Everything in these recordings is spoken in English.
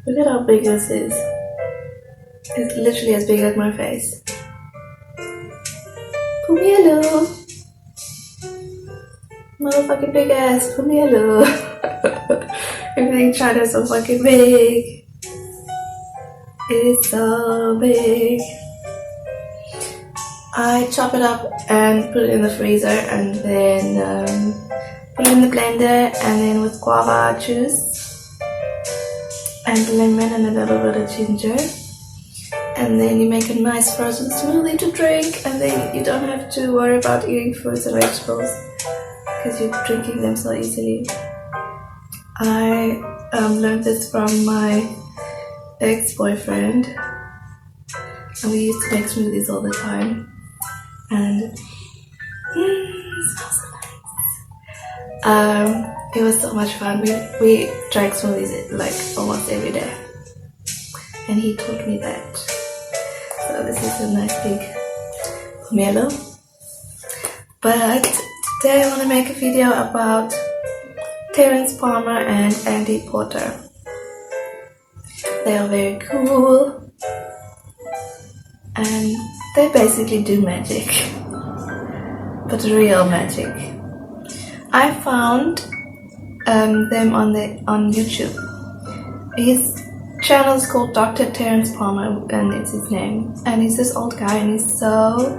Look at how big this is. It's literally as big as my face. Pomelo! Motherfucking big ass pomelo. Everything in China is so fucking big. It is so big. I chop it up and put it in the freezer and then put it in the blender and then with guava juice and lemon and a little bit of ginger. And then you make a nice frozen smoothie to drink, and then you don't have to worry about eating fruits and vegetables because you're drinking them so easily. I learned this from my ex-boyfriend, and we used to make smoothies all the time, and it smells so nice. It was so much fun. We drank smoothies like almost every day, and he taught me that. So this is a nice big pomelo. But today I want to make a video about Terence Palmer and Andy Porter. They are very cool and they basically do magic, but real magic. I found them on YouTube. His channel is called Dr. Terence Palmer, and it's his name. And he's this old guy, and he's so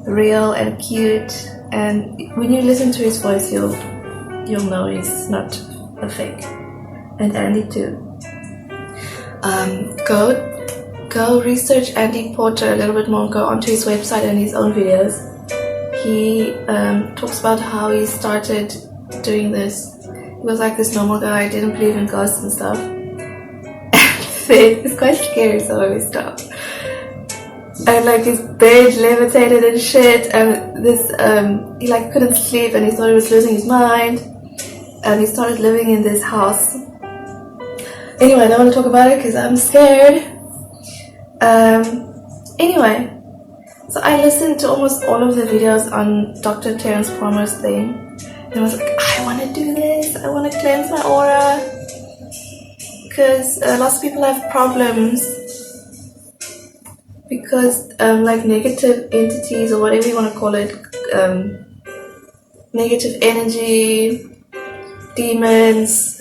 real and cute. And when you listen to his voice, you'll know he's not a fake. And Andy too. Go research Andy Porter a little bit more. Go onto his website and his own videos. He talks about how he started doing this. He was like this normal guy, didn't believe in ghosts and stuff. It's quite scary, some of his stuff. And like his bed levitated and shit, and this he like couldn't sleep and he thought he was losing his mind, and he started living in this house. Anyway, I don't want to talk about it because I'm scared. Anyway, so I listened to almost all of the videos on Dr. Terence Palmer's thing, and I was like, I want to do this. I want to cleanse my aura. Because lots of people have problems because like negative entities or whatever you want to call it, negative energy, demons,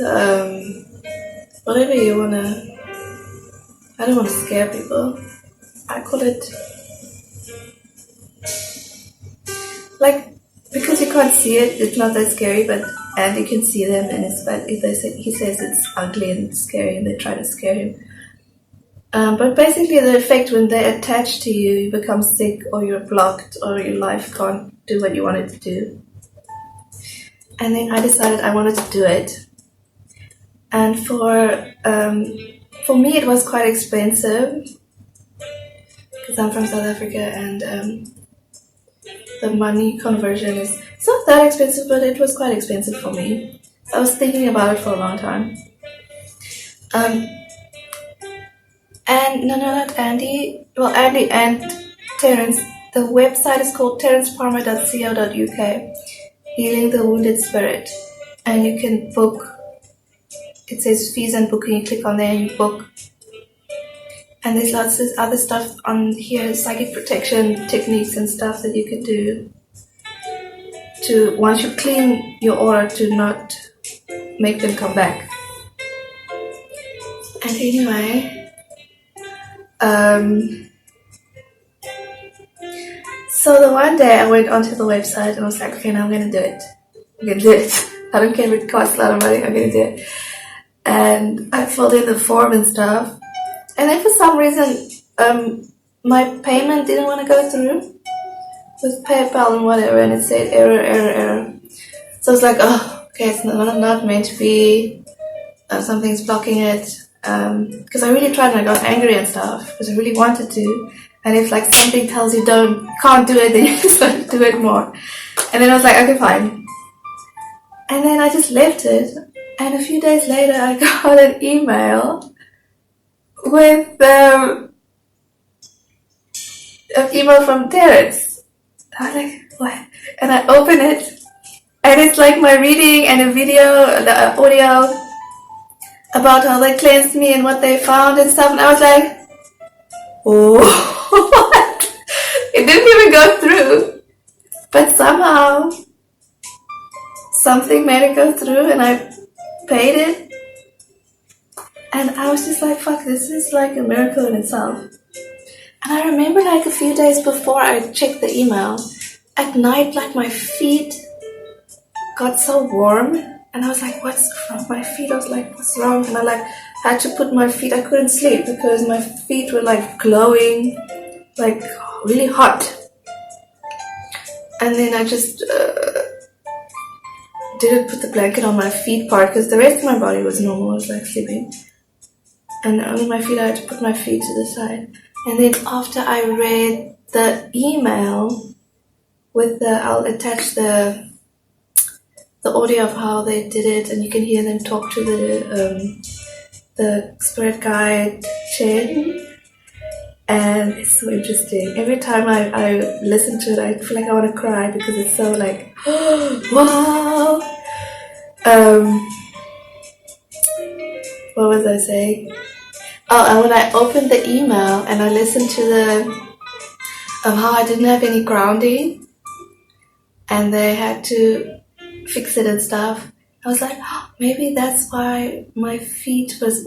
whatever you want to. I don't want to scare people. I call it like, because you can't see it, it's not that scary, and you can see them, and it's bad. He says it's ugly and scary, and they try to scare him. But basically, the effect when they attach to you, you become sick, or you're blocked, or your life can't do what you wanted to do. And then I decided I wanted to do it. And for me, it was quite expensive because I'm from South Africa, and the money conversion is it's not that expensive, but it was quite expensive for me. So I was thinking about it for a long time. And no, not Andy. Well, Andy and Terence. The website is called terenceparmer.co.uk. Healing the Wounded Spirit. And you can book. It says fees and booking. You click on there and you book. And there's lots of other stuff on here, psychic protection techniques and stuff that you can do to, once you clean your aura, to not make them come back. And anyway, so the one day I went onto the website and I was like, okay, now I'm going to do it. I'm going to do it. I don't care if it costs a lot of money, I'm going to do it. And I filled in the form and stuff. And then for some reason, my payment didn't want to go through with PayPal and whatever, and it said error. So I was like, oh, okay, it's not meant to be. Something's blocking it. Because I really tried and I got angry and stuff because I really wanted to. And if like something tells you can't do it, then you just want to do it more. And then I was like, okay, fine. And then I just left it. And a few days later, I got an email with an email from Terence. I was like, what? And I open it, and it's like my reading and a video, the audio, about how they cleansed me and what they found and stuff, and I was like, oh, what? It didn't even go through, but somehow something made it go through, and I paid it, and I was just like, fuck, this is like a miracle in itself. And I remember like a few days before I checked the email, at night, like my feet got so warm, and I was like, what's wrong with my feet? I was like, what's wrong? And I like had to put my feet, I couldn't sleep because my feet were like glowing, like really hot. And then I just didn't put the blanket on my feet part because the rest of my body was normal. I was like sleeping, and only my feet, I had to put my feet to the side. And then after I read the email with the, I'll attach the audio of how they did it, and you can hear them talk to the spirit guide Chen, and it's so interesting. Every time I listen to it, I feel like I want to cry because it's so like, wow. What was I saying? Oh, and when I opened the email and I listened to of how I didn't have any grounding, and they had to fix it and stuff, I was like, oh, maybe that's why my feet was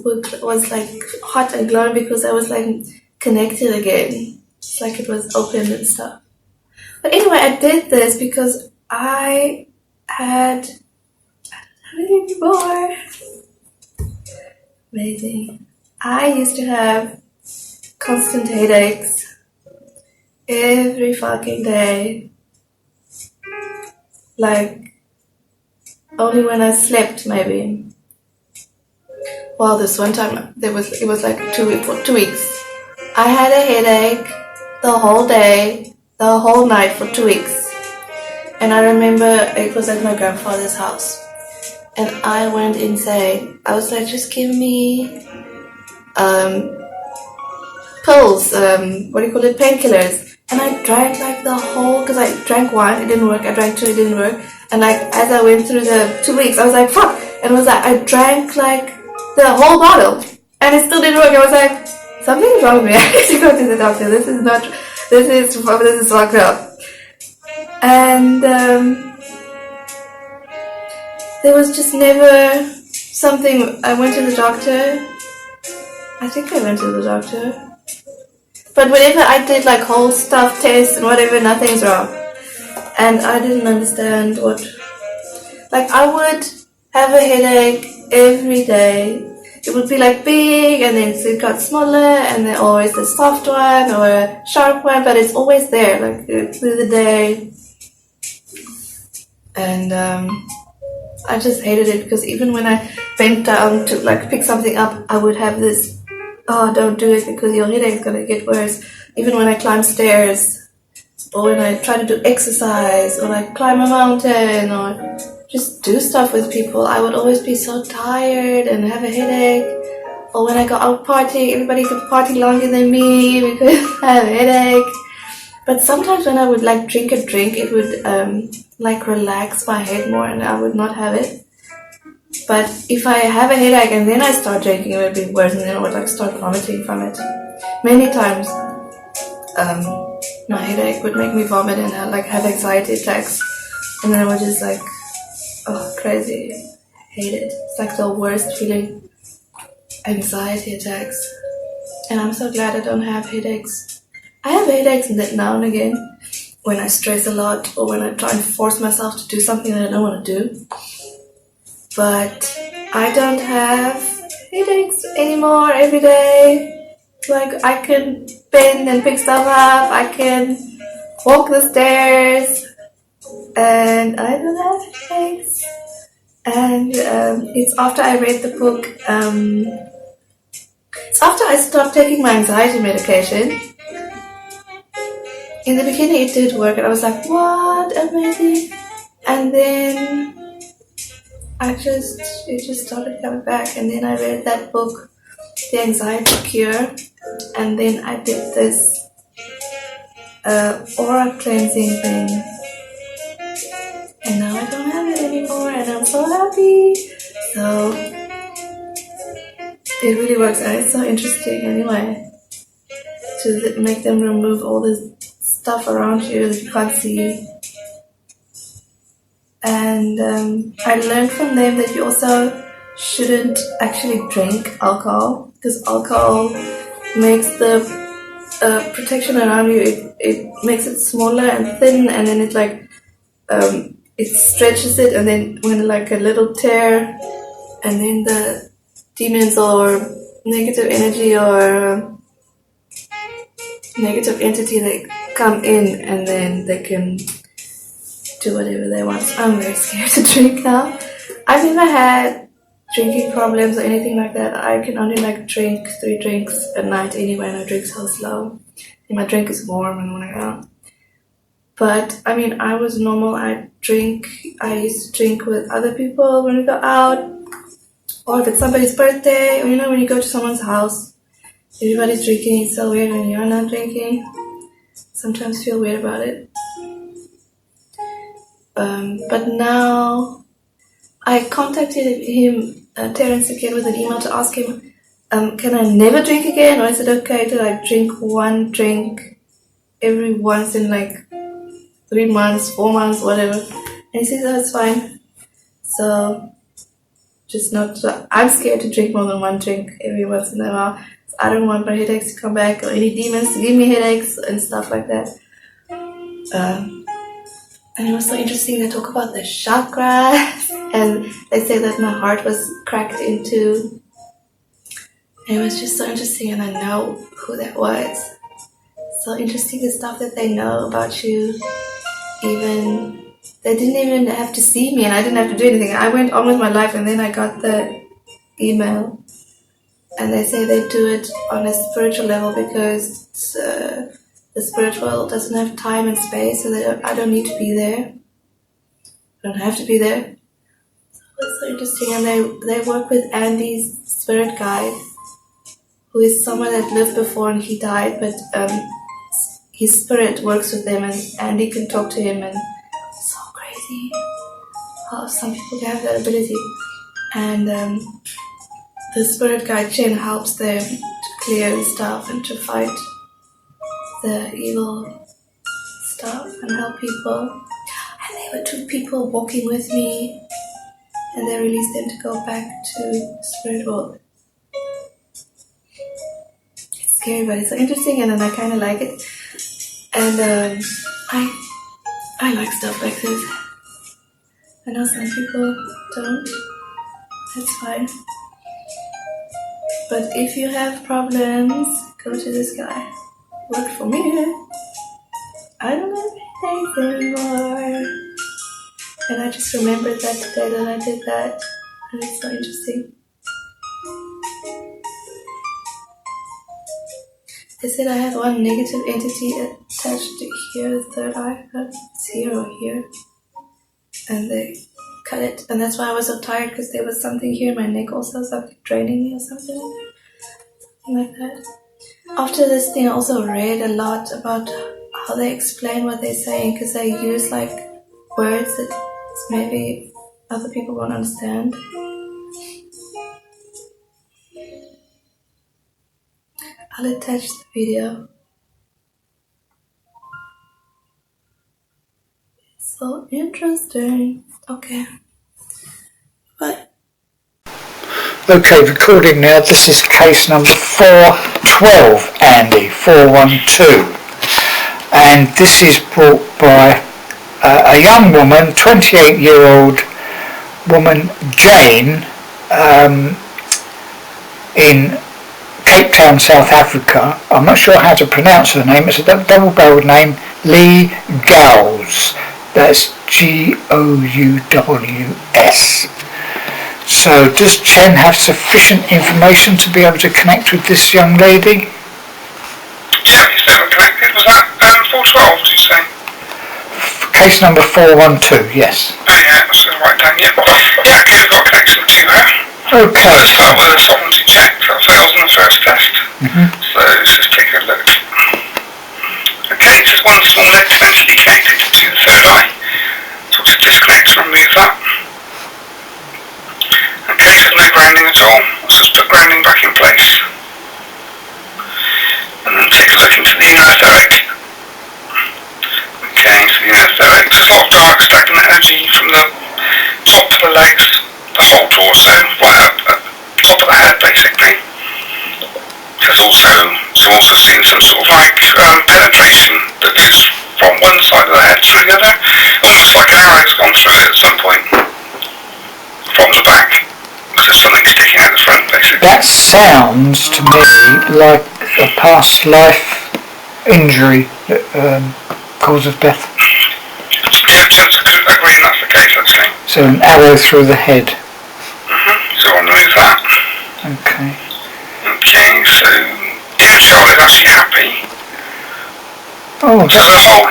like hot and glowing, because I was like connected again. It's like it was open and stuff. But anyway, I did this because I had before. Amazing. I used to have constant headaches every fucking day. Like, only when I slept, maybe. Well, this one time, it was like 2 weeks. I had a headache the whole day, the whole night for 2 weeks. And I remember it was at my grandfather's house. And I went insane. I was like, just give me pills, what do you call it, painkillers. And I drank like the whole, because I drank one, it didn't work. I drank two, it didn't work. And like as I went through the 2 weeks, I was like, fuck. And it was like, I drank like the whole bottle, and it still didn't work. I was like, something's wrong with me. I need to go to the doctor. This is fucked up. And there was just never something. I went to the doctor. I think I went to the doctor. But whenever I did like whole stuff tests and whatever, nothing's wrong. And I didn't understand what... Like, I would have a headache every day. It would be like big, and then it got smaller, and then always a soft one or a sharp one, but it's always there, like through the day. And I just hated it, because even when I bent down to like pick something up, I would have this, oh, don't do it because your headache's gonna get worse. Even when I climb stairs, or when I try to do exercise, or like climb a mountain, or just do stuff with people, I would always be so tired and have a headache. Or when I go out partying, everybody could party longer than me because I have a headache. But sometimes when I would like drink a drink, it would like relax my head more, and I would not have it. But if I have a headache and then I start drinking, it would be worse, and then I would like start vomiting from it. Many times, my headache would make me vomit, and I like have anxiety attacks, and then I would just like, oh, crazy, hate it. It's like the worst feeling, anxiety attacks. And I'm so glad I don't have headaches. I have headaches now and again when I stress a lot, or when I try and force myself to do something that I don't want to do. But I don't have headaches anymore every day. Like, I can bend and pick stuff up, I can walk the stairs, and I don't have headaches. And it's after I read the book, it's after I stopped taking my anxiety medication. In the beginning it did work, and I was like, what, amazing. And then it just started coming back, and then I read that book, The Anxiety Cure, and then I did this aura cleansing thing, and now I don't have it anymore, and I'm so happy. So it really works, and it's so interesting anyway to make them remove all this stuff around you that you can't see. And I learned from them that you also shouldn't actually drink alcohol, because alcohol makes the protection around you, it makes it smaller and thin, and then it stretches it, and then when like a little tear, and then the demons or negative energy or negative entity, they come in and then they can do whatever they want. So I'm very scared to drink now. I've never had drinking problems or anything like that. I can only drink 3 drinks a night anyway, and I drink so slow. And my drink is warm and when I go out. But I mean, I was normal. I used to drink with other people when we go out, or if it's somebody's birthday, or when you go to someone's house, everybody's drinking. It's so weird when you're not drinking. Sometimes feel weird about it. But now I contacted him, Terence, again with an email to ask him, can I never drink again, or is it okay to drink 1 drink every once in 3 months, 4 months, whatever? And he says, oh, it's fine. So just not. I'm scared to drink more than 1 drink every once in a while. So I don't want my headaches to come back, or any demons to give me headaches and stuff like that. And it was so interesting. They talk about the chakras, and they say that my heart was cracked into. And it was just so interesting, and I know who that was. So interesting, the stuff that they know about you. Even they didn't even have to see me, and I didn't have to do anything. I went on with my life, and then I got the email, and they say they do it on a spiritual level because the spiritual doesn't have time and space, so I don't need to be there. I don't have to be there. So it's so interesting, and they work with Andy's spirit guide, who is someone that lived before and he died, but his spirit works with them, and Andy can talk to him, and it's so crazy how some people can have that ability. And the spirit guide Chen helps them to clear the stuff and to fight the evil stuff and help people. And there were 2 people walking with me, and they released them to go back to the spirit world. It's scary, but it's so interesting, and then I kind of like it. And I like stuff like this. I know some people don't. That's fine. But if you have problems, go to this guy. Worked for me. I don't have headaches anymore. And I just remembered that today that I did that. And it's so interesting. They said I had 1 negative entity attached to here, the 3rd eye. It's here or here. And they cut it. And that's why I was so tired, because there was something here in my neck also, something draining me or something like that. After this thing, I also read a lot about how they explain what they're saying, because they use words that maybe other people won't understand. I'll attach the video. It's so interesting. Okay. Bye. Okay, recording now. This is case number 412, Andy, 412. And this is brought by a young woman, 28-year-old woman, Jane, in Cape Town, South Africa. I'm not sure how to pronounce her name. It's a double-barreled name, Lee Gowes. That's Gouws. So does Chen have sufficient information to be able to connect with this young lady? Yeah, he's never connected. Was that 412, did you say? Case number 412, yes. Oh yeah, that's right down, yeah. Yeah, okay, we've got a connection to her. Okay. Let's start with a sovereignty check. That fails in the first test. So let's just take a look. Okay, it says 1 small negative entity connected to the 3rd eye. So to disconnect and remove that. Okay, so no grounding at all. So let's put grounding back in place. And then take a look into the inner etheric. Okay, so the inner etheric, there's a lot of dark stagnant energy from the top of the legs, the whole torso, right up at the top of the head basically. There's also seen some sort of like penetration that goes from one side of the head to the other, almost like an arrow's gone through it at some point. From the back, because there's something sticking out the front basically. That sounds to me like a past life injury, cause of death. Yeah, Terence, I could agree that's the case actually. So an arrow through the head. So I'll remove that. Okay. Okay, so inner child is actually happy. Oh, So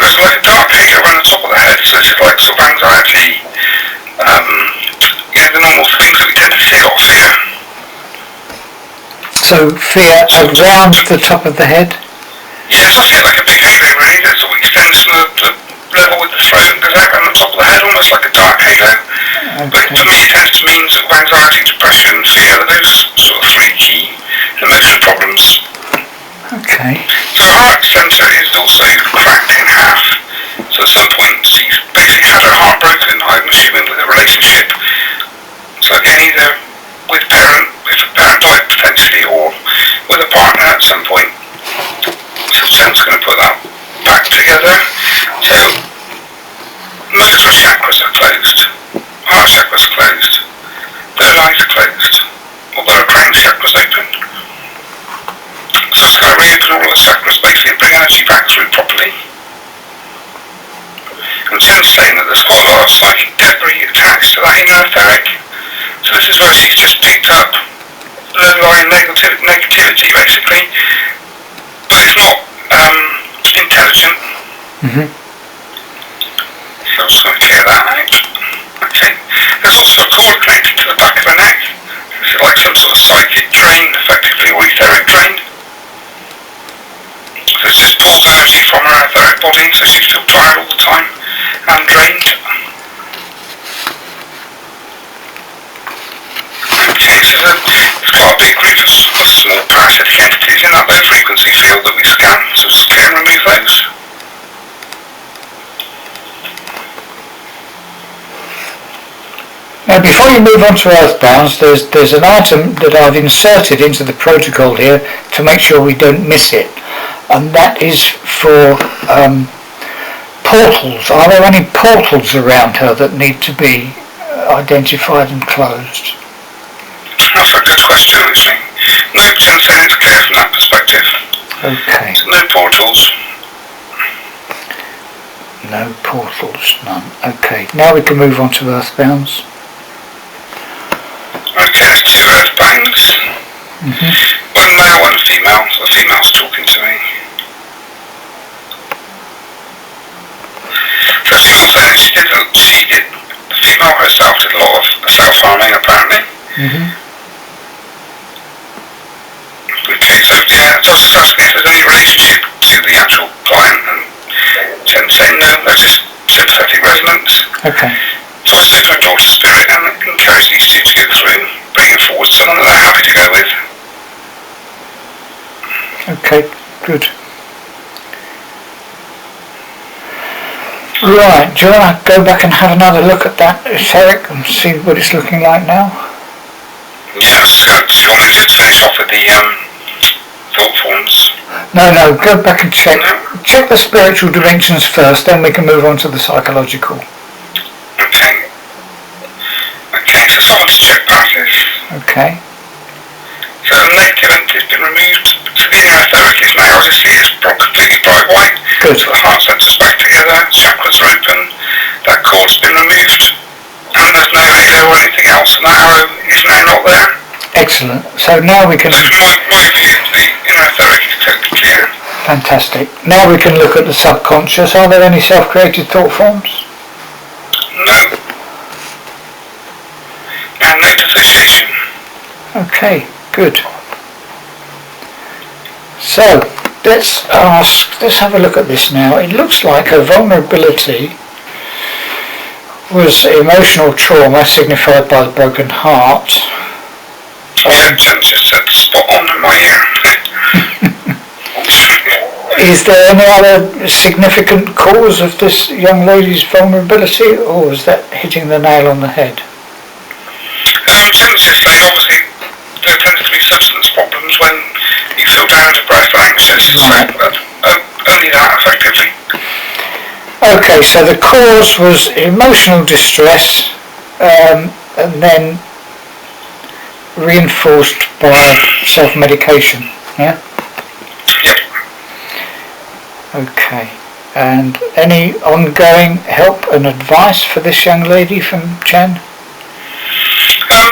there's like a dark halo around the top of the head, so it's like sort of anxiety, the normal things that we tend to see, or fear. so fear around the top of the head? Yeah, it's actually like a big halo really, that sort of extends from the level with the throat and goes out around the top of the head, almost like a dark halo. But Okay. for me it tends to mean sort of anxiety, depression, fear, those sort of three key emotional problems. Okay. So her heart centre is also cracked in half. So at some point she's basically had her heart broken, I'm assuming, with a relationship. So again, either with if a parent died potentially, or with a partner at some point. So Terence is going to put that back together. So most of her chakras are closed. Heart chakra's closed. Third eye's closed. Although her crown chakra's open. So it's going to reopen all of the chakras basically and bring energy back through properly. And Terence saying that there's quite a lot of psychic debris attached to that inner etheric. So this is where she's just picked up low-lying negativity basically. But it's not intelligent. So I'm just going to clear that out. Okay. There's also a cord connected to the back of the neck. This is like some sort of psychic drain effectively, or etheric drain. So this just pulls energy from her etheric body, so she feels tired all the time and drained. Okay, so there's quite a big group of small parasitic entities in that low frequency field that we scan, so just clear and remove those. Now before you move on to Earthbounds, there's an item that I've inserted into the protocol here to make sure we don't miss it. And that is for portals. Are there any portals around her that need to be identified and closed? That's a good question actually. No, Terence saying it's clear from that perspective. Okay. So no portals. No portals, none. Okay, now we can move on to Earthbounds. Okay, there's two earthbounds. One male, one female. So the female's talking to me. So the female saying the female herself did a lot of self-harming apparently. Okay, so yeah, so I was just asking if there's any relationship to the actual client, and Terence saying no, there's just sympathetic resonance. Okay. So I just open a door to spirit and encourage these two to go through, bringing forward someone that they're happy to go with. Okay, good. Right, do you want to go back and have another look at that etheric and see what it's looking like now? Yeah, so do you want me to just finish off with the thought forms? No, go back and check the spiritual dimensions first, then we can move on to the psychological. Okay. Okay, so someone to check passes. Okay. So the negative entity has been removed. So the inner etheric is now, as I see, it's completely bright white. Good. So the heart centre's back together, chakras are open, that cord's been removed, and there's no halo or anything else, and that arrow is now not there. Excellent. So now we can... So from my view, the inner etheric is totally clear. Fantastic. Now we can look at the subconscious. Are there any self-created thought forms? No. And no dissociation. Okay, good. So, let's have a look at this now. It looks like her vulnerability was emotional trauma signified by the broken heart. Yeah, Terence just said spot on in my ear. Is there any other significant cause of this young lady's vulnerability, or is that hitting the nail on the head? Terence just saying obviously there tends to be substance problems when you feel down, depressed and anxious, Right. so only that effectively. Okay, so the cause was emotional distress, and then reinforced by self-medication, yeah? Yep. Okay, and any ongoing help and advice for this young lady from Chen?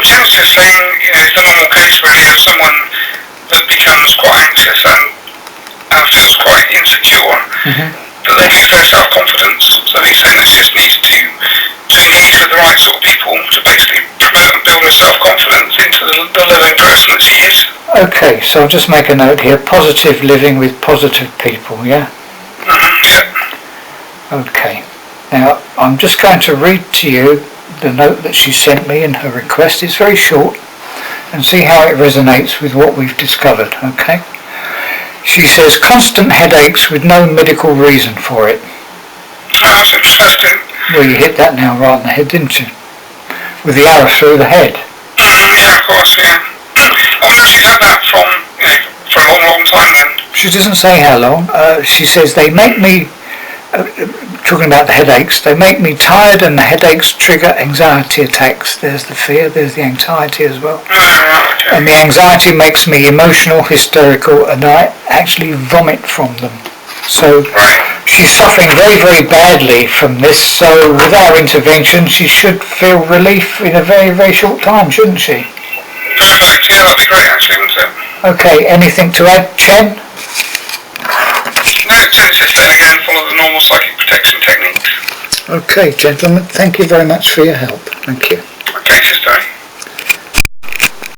Terence just saying, it's a normal case really of someone that becomes quite anxious and feels quite insecure, that they lose their self-confidence. So he's saying that she just needs to engage with the right sort of people to basically promote and build her self-confidence into the living person that she is. Okay, so I'll just make a note here, positive living with positive people, yeah? Yeah. Okay, now I'm just going to read to you the note that she sent me in her request. It's very short, and see how it resonates with what we've discovered, okay? She says, constant headaches with no medical reason for it. That's interesting. Well, you hit that now right on the head, didn't you? With the arrow through the head. Yeah, of course, yeah. I wonder if she's had that from, for a long, long time then. She doesn't say how long. She says, they make me, talking about the headaches, they make me tired, and the headaches trigger anxiety attacks. There's the fear, there's the anxiety as well. Right, okay. And the anxiety makes me emotional, hysterical, and I actually vomit from them. So she's suffering very, very badly from this, so with our intervention she should feel relief in a very, very short time, shouldn't she? Perfect, yeah, that'd be great actually, wouldn't it? Okay, anything to add, Chen? No, Terence just saying again, follow the normal psychic protection techniques. Okay, gentlemen, thank you very much for your help. Thank you. Okay, sister.